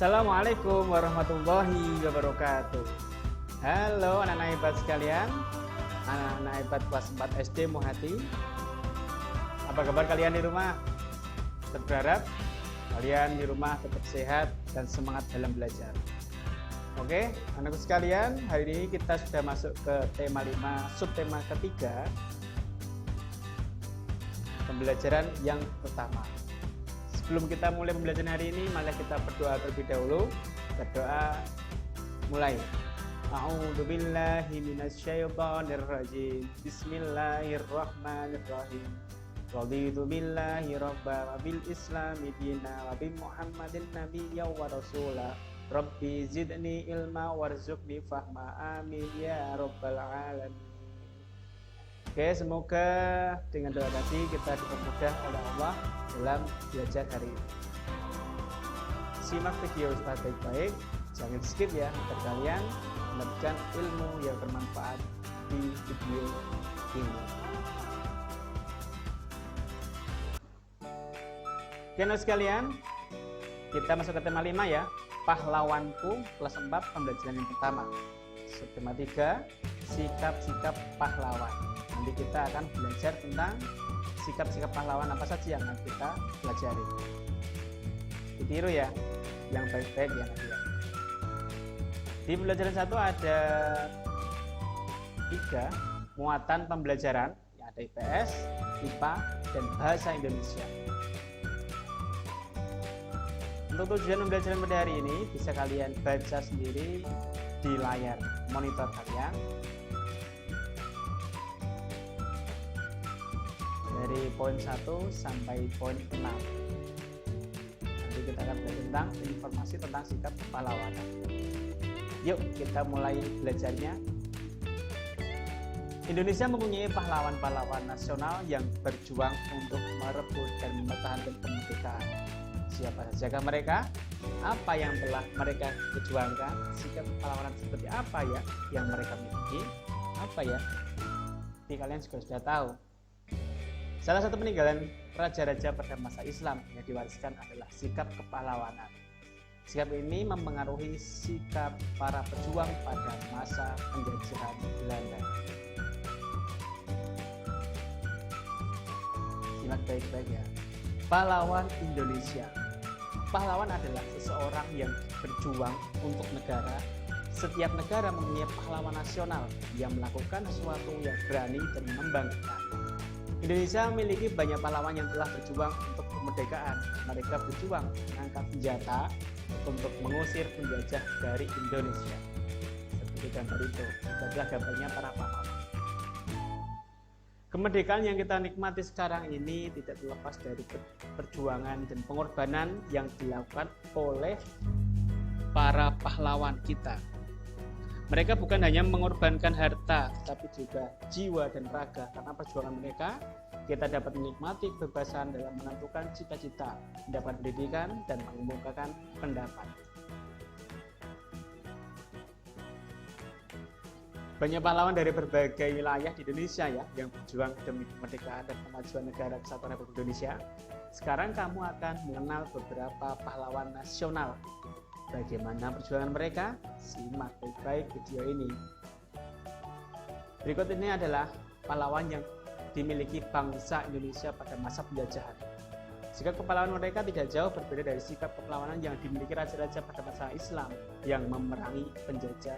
Assalamualaikum warahmatullahi wabarakatuh. Halo anak-anak hebat sekalian, anak-anak hebat kelas 4 SD Muhati. Apa kabar kalian di rumah? Berharap kalian di rumah tetap sehat dan semangat dalam belajar. Oke, anakku sekalian, hari ini kita sudah masuk ke tema 5, subtema ketiga, pembelajaran yang pertama. Sebelum kita mulai pembelajaran hari ini, mari kita berdoa terlebih dahulu. Berdoa mulai. A'udzubillahi minasyaitonirrajim. Bismillahirrahmanirrahim. Raditu billahi rabba wa bil islami dina wa bi Muhammadin nabiyya wa rasula. Rabbi zidni ilma warzuqni fahma, amin ya rabbal alamin. Oke, semoga dengan doa tadi kita dipermudah oleh Allah dalam belajar hari ini. Simak video Ustaz baik-baik, jangan skip ya, agar kalian mendapatkan ilmu yang bermanfaat di video ini. Oke, anak sekalian, kita masuk ke tema 5 ya, pahlawanku, kelas 4, pembelajaran yang pertama. Subtema 3, sikap-sikap pahlawan. Nanti kita akan belajar tentang sikap-sikap pahlawan apa saja yang akan kita pelajari. Ditiru ya, yang baik-baik ya nanti ya. Di pembelajaran 1 ada 3 muatan pembelajaran, yang ada IPS, IPA, dan bahasa Indonesia. Untuk tujuan pembelajaran pada hari ini bisa kalian baca sendiri di layar monitor kalian. Dari poin 1 sampai poin 6. Nanti kita akan belajar tentang informasi tentang sikap kepahlawanan. Yuk kita mulai belajarnya. Indonesia mempunyai pahlawan-pahlawan nasional yang berjuang untuk merebut dan mempertahankan kemerdekaan. Siapa saja mereka? Apa yang telah mereka perjuangkan? Sikap kepahlawanan seperti apa ya yang mereka miliki? Apa ya? Jadi kalian juga sudah tahu. Salah satu peninggalan raja-raja pada masa Islam yang diwariskan adalah sikap kepahlawanan. Sikap ini mempengaruhi sikap para pejuang pada masa penjajahan Belanda. Simak baik-baik ya. Pahlawan Indonesia. Pahlawan adalah seseorang yang berjuang untuk negara. Setiap negara mempunyai pahlawan nasional yang melakukan sesuatu yang berani dan membanggakan. Indonesia memiliki banyak pahlawan yang telah berjuang untuk kemerdekaan. Mereka berjuang mengangkat senjata untuk mengusir penjajah dari Indonesia. Seperti gambar itu adalah gambarnya para pahlawan. Kemerdekaan yang kita nikmati sekarang ini tidak terlepas dari perjuangan dan pengorbanan yang dilakukan oleh para pahlawan kita. Mereka bukan hanya mengorbankan harta, tapi juga jiwa dan raga. Karena perjuangan mereka, kita dapat menikmati kebebasan dalam menentukan cita-cita, mendapat pendidikan, dan mengemukakan pendapat. Banyak pahlawan dari berbagai wilayah di Indonesia ya, yang berjuang demi kemerdekaan dan kemajuan negara kesatuan Republik Indonesia. Sekarang kamu akan mengenal beberapa pahlawan nasional. Bagaimana perjuangan mereka? Simak baik-baik video ini. Berikut ini adalah pahlawan yang dimiliki bangsa Indonesia pada masa penjajahan. Sikap kepahlawanan mereka tidak jauh berbeda dari sikap kepahlawanan yang dimiliki raja-raja pada masa Islam yang memerangi penjajah.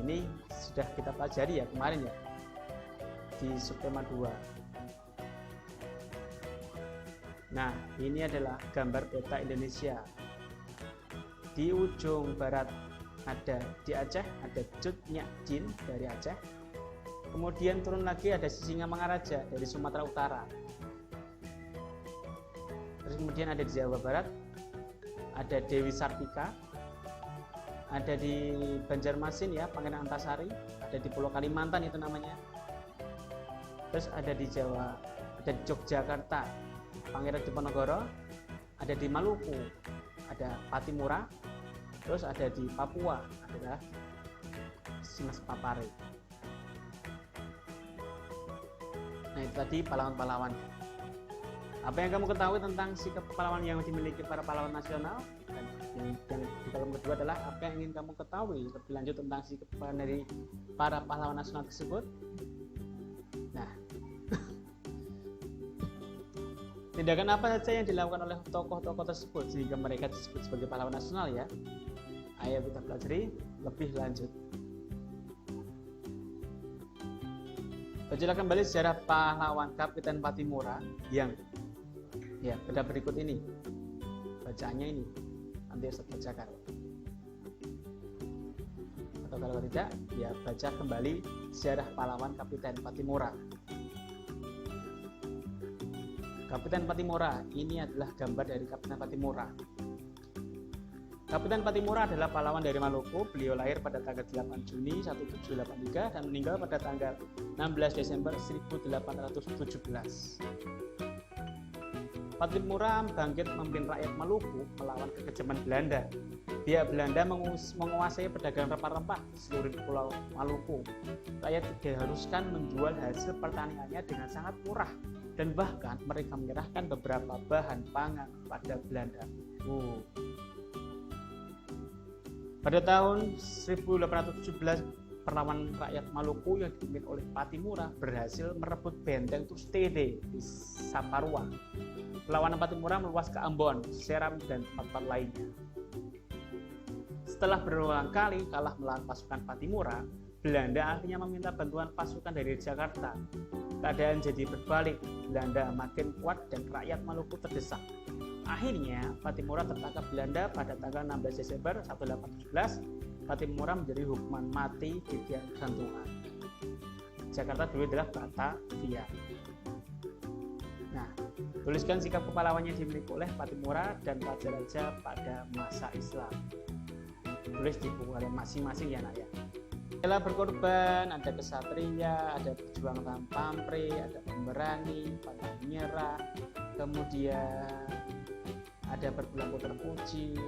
Ini sudah kita pelajari ya kemarin ya, di subtema 2. Nah, ini adalah gambar peta Indonesia. Di ujung barat ada di Aceh, ada Cut Nyak Dien dari Aceh. Kemudian turun lagi ada Sisingamangaraja dari Sumatera Utara. Terus kemudian ada di Jawa Barat, ada Dewi Sartika. Ada di Banjarmasin ya, Pangeran Antasari. Ada di Pulau Kalimantan itu namanya. Terus ada di Jawa, ada di Yogyakarta, Pangeran Diponegoro. Ada di Maluku, ada Patimura. Terus ada di Papua adalah Simas Papare. Nah itu tadi pahlawan-pahlawan. Apa yang kamu ketahui tentang sikap pahlawan yang dimiliki para pahlawan nasional? Dan Yang di kolom kedua adalah apa yang ingin kamu ketahui lebih lanjut tentang sikap dari para pahlawan nasional tersebut. Nah, tindakan apa saja yang dilakukan oleh tokoh-tokoh tersebut sehingga mereka disebut sebagai pahlawan nasional ya? Ayo kita pelajari lebih lanjut. Bacalah kembali sejarah pahlawan Kapiten Pattimura yang ya pada berikut ini. Bacaannya ini nanti Ustaz bacakan. Atau kalau tidak, ya baca kembali sejarah pahlawan Kapiten Pattimura. Kapiten Pattimura ini adalah gambar dari Kapiten Pattimura. Kapiten Pattimura adalah pahlawan dari Maluku. Beliau lahir pada tanggal 8 Juni 1783 dan meninggal pada tanggal 16 Desember 1817. Pattimura bangkit memimpin rakyat Maluku melawan kekejaman Belanda. Pihak Belanda menguasai perdagangan rempah-rempah di seluruh pulau Maluku. Rakyat diharuskan menjual hasil pertaniannya dengan sangat murah dan bahkan mereka menyerahkan beberapa bahan pangan pada Belanda. Pada tahun 1817, perlawanan rakyat Maluku yang dipimpin oleh Pattimura berhasil merebut benteng Tustede di Saparua. Perlawanan Pattimura meluas ke Ambon, Seram, dan tempat-tempat lainnya. Setelah berulang kali kalah melawan pasukan Pattimura, Belanda akhirnya meminta bantuan pasukan dari Jakarta. Keadaan jadi berbalik, Belanda makin kuat dan rakyat Maluku terdesak. Akhirnya, Pattimura tertangkap Belanda pada tanggal 16 Desember 1817. Pattimura menjadi hukuman mati di tiang gantungan. Jakarta dulu adalah Batavia. Nah, tuliskan sikap kepahlawannya dimiliki oleh Pattimura dan raja-raja pada masa Islam. Tulis di buku kalian masing-masing ya nak ya. Rela berkorban, ada kesatria, ada berjuang tanpa pamrih, ada pemberani, pantang menyerah, kemudian ada berperilaku terpuji.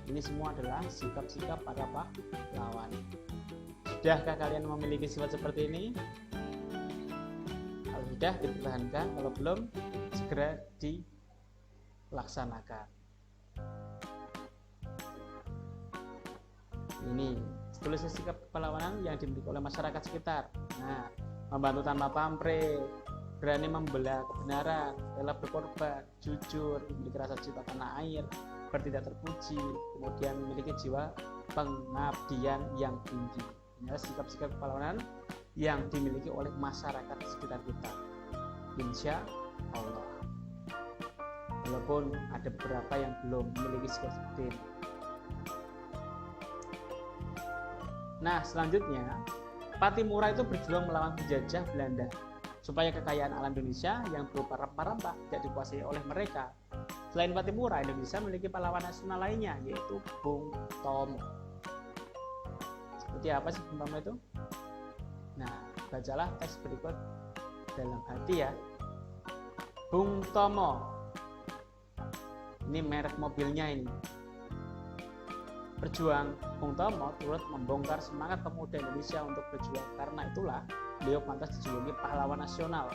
Ini semua adalah sikap-sikap para pahlawan. Sudahkah kalian memiliki sifat seperti ini? Kalau sudah, dipertahankan. Kalau belum, segera dilaksanakan. Ini tulis sikap kepahlawanan yang dimiliki oleh masyarakat sekitar. Nah, membantu tanpa pamrih, berani membela kebenaran, rela berkorban, jujur, memiliki rasa cinta tanah air, bertindak terpuji, kemudian memiliki jiwa pengabdian yang tinggi. Ini adalah sikap-sikap kepahlawanan yang dimiliki oleh masyarakat sekitar kita. Insya Allah. Walaupun ada beberapa yang belum memiliki sikap seperti ini. Nah, selanjutnya, Pattimura itu berjuang melawan penjajah Belanda supaya kekayaan alam Indonesia yang berupa rempah-rempah tidak dikuasai oleh mereka. Selain Pattimura, Indonesia memiliki pahlawan nasional lainnya, yaitu Bung Tomo. Seperti apa sih Bung Tomo itu? Nah, bacalah teks berikut dalam hati ya. Bung Tomo. Ini merek mobilnya ini. Berjuang, Bung Tomo turut membongkar semangat pemuda Indonesia untuk berjuang. Karena itulah beliau pantas dijuluki pahlawan nasional.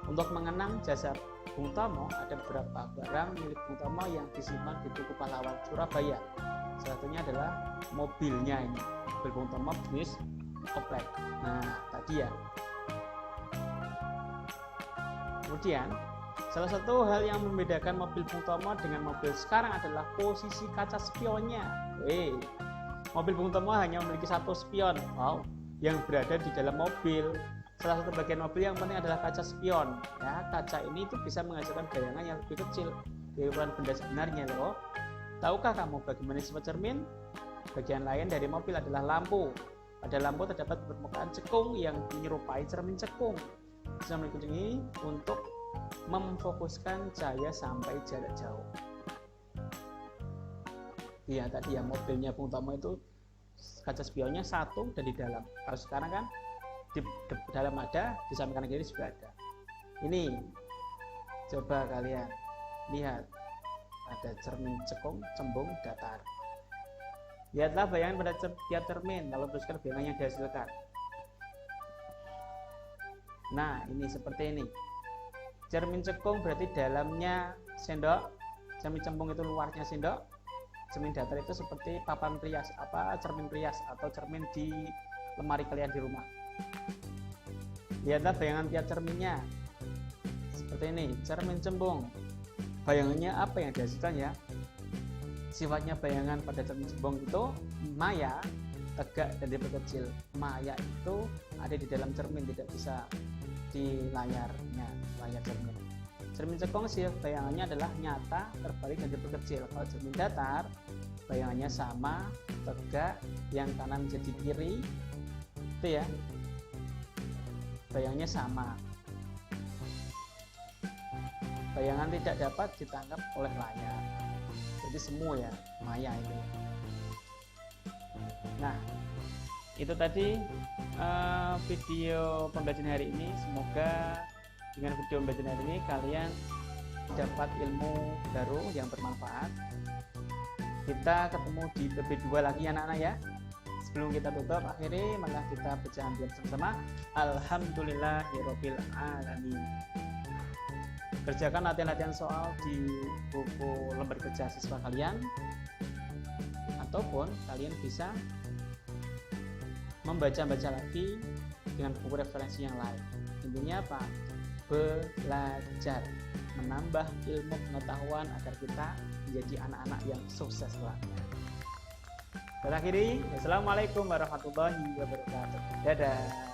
Untuk mengenang jasa Bung Tomo, ada beberapa barang milik Bung Tomo yang disimpan di Tugu Pahlawan Surabaya. Salah satunya adalah mobilnya ini, mobil Bung Tomo jenis Opel. Nah, tadi ya. Kemudian, salah satu hal yang membedakan mobil Bung Tomo dengan mobil sekarang adalah posisi kaca spionnya. Mobil Bung Tomo hanya memiliki satu spion, yang berada di dalam mobil. Salah satu bagian mobil yang penting adalah kaca spion. Ya, kaca ini itu bisa menghasilkan bayangan yang lebih kecil dari ukuran benda sebenarnya loh. Tahukah kamu bagaimana sifat cermin? Bagian lain dari mobil adalah lampu. Pada lampu terdapat permukaan cekung yang menyerupai cermin cekung. Cermin cekung ini untuk memfokuskan cahaya sampai jarak jauh. Iya tadi ya, mobilnya Bung Tomo itu kaca spionnya satu dan di dalam. Kalau sekarang kan di dalam ada, di samping kanan kiri juga ada. Ini coba kalian lihat, ada cermin cekung, cembung, datar. Lihatlah bayangan pada tiap cermin, lalu teruskan bayangan yang dihasilkan. Nah, ini seperti ini. Cermin cekung berarti dalamnya sendok, cermin cembung itu luarnya sendok, cermin datar itu seperti papan rias, cermin rias atau cermin di lemari kalian di rumah. Lihatlah bayangan tiap cerminnya. Seperti ini, cermin cembung. Bayangannya apa yang dihasilkan ya? Sifatnya bayangan pada cermin cembung itu maya, tegak dan diperkecil. Maya itu ada di dalam cermin, tidak bisa di layarnya, layar cermin. Cermin cekung sih bayangannya adalah nyata, terbalik dan diperkecil. Kalau cermin datar bayangannya sama, tegak, yang kanan jadi kiri, itu ya, bayangannya sama. Bayangan tidak dapat ditangkap oleh layar. Jadi semu ya, maya itu. Nah, itu tadi video pembelajaran hari ini. Semoga dengan video pembelajaran hari ini kalian dapat ilmu baru yang bermanfaat. Kita ketemu di PB2 lagi anak-anak ya. Sebelum kita tutup, akhiri maka kita baca bersama-sama. Alhamdulillahirabbil alamin. Kerjakan latihan-latihan soal di buku lembar kerja siswa kalian, ataupun kalian bisa membaca-baca lagi dengan buku referensi yang lain. Intinya apa? Belajar, menambah ilmu pengetahuan agar kita menjadi anak-anak yang sukses kelaknya. Terakhir, assalamualaikum warahmatullahi wabarakatuh. Dadah.